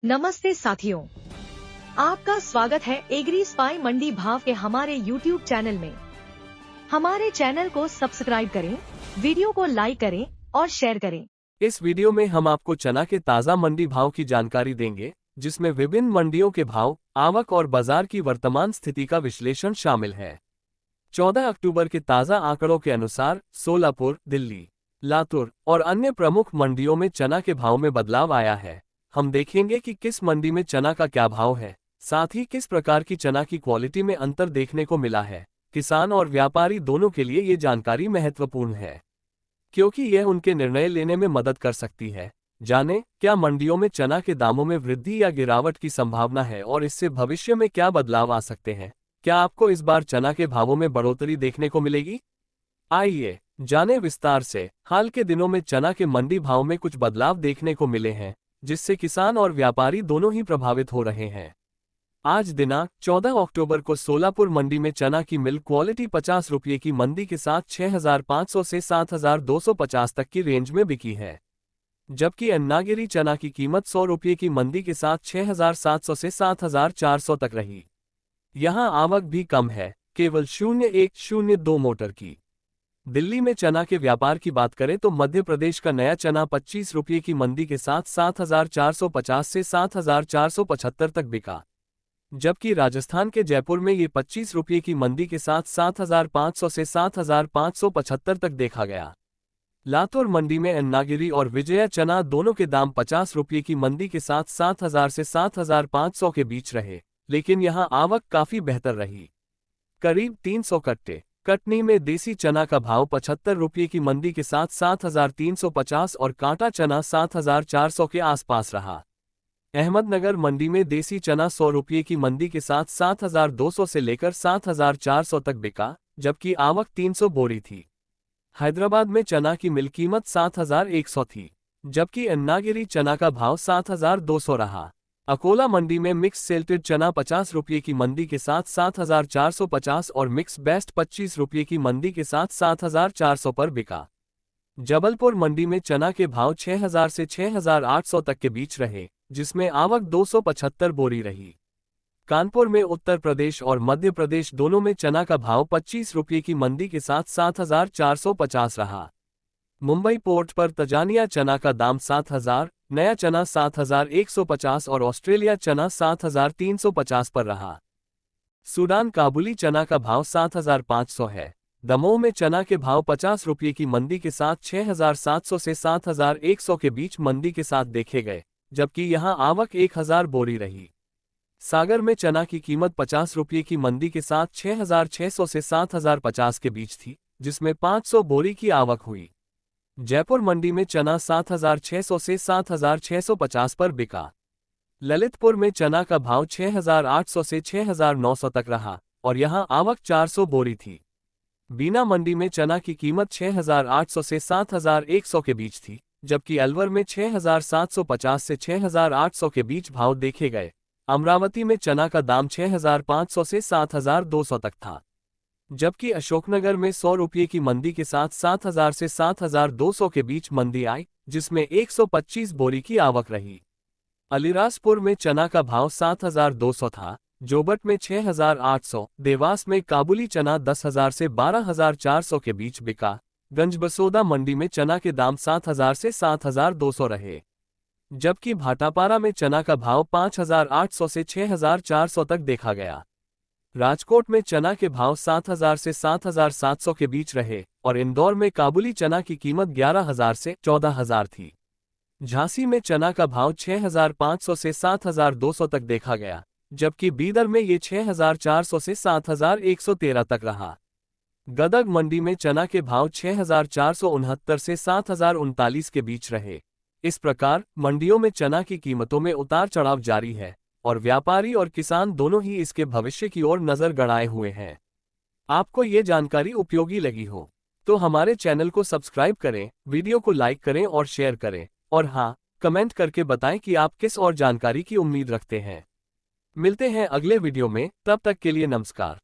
नमस्ते साथियों, आपका स्वागत है एग्री स्पाई मंडी भाव के हमारे YouTube चैनल में। हमारे चैनल को सब्सक्राइब करें, वीडियो को लाइक करें और शेयर करें। इस वीडियो में हम आपको चना के ताज़ा मंडी भाव की जानकारी देंगे, जिसमें विभिन्न मंडियों के भाव, आवक और बाजार की वर्तमान स्थिति का विश्लेषण शामिल है। 14 अक्टूबर के ताज़ा आंकड़ों के अनुसार सोलापुर, दिल्ली, लातूर और अन्य प्रमुख मंडियों में चना के भाव में बदलाव आया है। हम देखेंगे कि किस मंडी में चना का क्या भाव है, साथ ही किस प्रकार की चना की क्वालिटी में अंतर देखने को मिला है। किसान और व्यापारी दोनों के लिए ये जानकारी महत्वपूर्ण है, क्योंकि यह उनके निर्णय लेने में मदद कर सकती है। जानें, क्या मंडियों में चना के दामों में वृद्धि या गिरावट की संभावना है और इससे भविष्य में क्या बदलाव आ सकते हैं। क्या आपको इस बार चना के भावों में बढ़ोतरी देखने को मिलेगी? आइए जानें विस्तार से। हाल के दिनों में चना के मंडी भाव में कुछ बदलाव देखने को मिले हैं, जिससे किसान और व्यापारी दोनों ही प्रभावित हो रहे हैं। आज दिनांक 14 अक्टूबर को सोलापुर मंडी में चना की मिल्क क्वालिटी 50 रुपये की मंदी के साथ 6,500 से 7,250 तक की रेंज में बिकी है, जबकि अन्नागिरी चना की कीमत 100 रुपये की मंदी के साथ 6,700 से 7,400 तक रही। यहां आवक भी कम है, केवल 0,102 मोटर की। दिल्ली में चना के व्यापार की बात करें तो मध्य प्रदेश का नया चना 25 रुपये की मंदी के साथ 7,450 से 7,475 तक बिका, जबकि राजस्थान के जयपुर में ये 25 रुपये की मंदी के साथ 7,500 से 7,575 तक देखा गया। लातूर मंडी में अन्नागिरी और विजया चना दोनों के दाम 50 रुपये की मंदी के साथ 7,000 से 7,500 के बीच रहे, लेकिन यहां आवक काफी बेहतर रही, करीब 300 कट्टे। कटनी में देसी चना का भाव 75 रुपये की मंदी के साथ 7,350 और कांटा चना 7,400 के आसपास रहा। अहमदनगर मंडी में देसी चना 100 रुपये की मंदी के साथ 7,200 से लेकर 7,400 तक बिका, जबकि आवक 300 बोरी थी। हैदराबाद में चना की मिल कीमत 7,100 थी, जबकि अन्नागिरी चना का भाव 7,200 रहा। अकोला मंडी में मिक्स सेल्टेड चना 50 रुपये की मंदी के साथ 7,450 और मिक्स बेस्ट 25 रुपये की मंदी के साथ 7,400 पर बिका। जबलपुर मंडी में चना के भाव 6,000 से 6,800 तक के बीच रहे, जिसमें आवक 275 बोरी रही। कानपुर में उत्तर प्रदेश और मध्य प्रदेश दोनों में चना का भाव 25 रुपये की मंदी के साथ 7,450 रहा। मुंबई पोर्ट पर तजानिया चना का दाम 7,000, नया चना 7,150 और ऑस्ट्रेलिया चना 7,350 पर रहा। सूडान काबुली चना का भाव 7,500 है। दमोह में चना के भाव 50 रुपये की मंदी के साथ 6,700 से 7,100 के बीच मंदी के साथ देखे गए, जबकि यहां आवक 1,000 बोरी रही। सागर में चना की कीमत 50 रुपये की मंदी के साथ 6,600 से 7,050 के बीच थी, जिसमें 500 बोरी की आवक हुई। जयपुर मंडी में चना 7,600 से 7,650 पर बिका। ललितपुर में चना का भाव 6,800 से 6,900 तक रहा और यहां आवक 400 बोरी थी। बीना मंडी में चना की कीमत 6,800 से 7,100 के बीच थी, जबकि अलवर में 6,750 से 6,800 के बीच भाव देखे गए। अमरावती में चना का दाम 6,500 से 7,200 तक था, जबकि अशोकनगर में 100 रुपये की मंदी के साथ 7,000 से 7,200 के बीच मंदी आई, जिसमें 125 बोरी की आवक रही। अलीराजपुर में चना का भाव 7,200 था, जोबट में 6,800, देवास में काबुली चना 10,000 से 12,400 के बीच बिका। गंजबसौदा मंडी में चना के दाम 7,000 से 7,200 रहे, जबकि भाटापारा में चना का भाव 5,800 से 6,400 तक देखा गया। राजकोट में चना के भाव 7,000 से 7,700 के बीच रहे और इंदौर में काबुली चना की कीमत 11,000 से 14,000 थी। झांसी में चना का भाव 6,500 से 7,200 तक देखा गया, जबकि बीदर में ये 6,400 से 7,113 तक रहा। गदग मंडी में चना के भाव 6,469 से 7,039 के बीच रहे। इस प्रकार मंडियों में चना की कीमतों में उतार चढ़ाव जारी है और व्यापारी और किसान दोनों ही इसके भविष्य की ओर नजर गड़ाए हुए हैं। आपको ये जानकारी उपयोगी लगी हो तो हमारे चैनल को सब्सक्राइब करें, वीडियो को लाइक करें और शेयर करें, और हाँ, कमेंट करके बताएं कि आप किस और जानकारी की उम्मीद रखते हैं। मिलते हैं अगले वीडियो में, तब तक के लिए नमस्कार।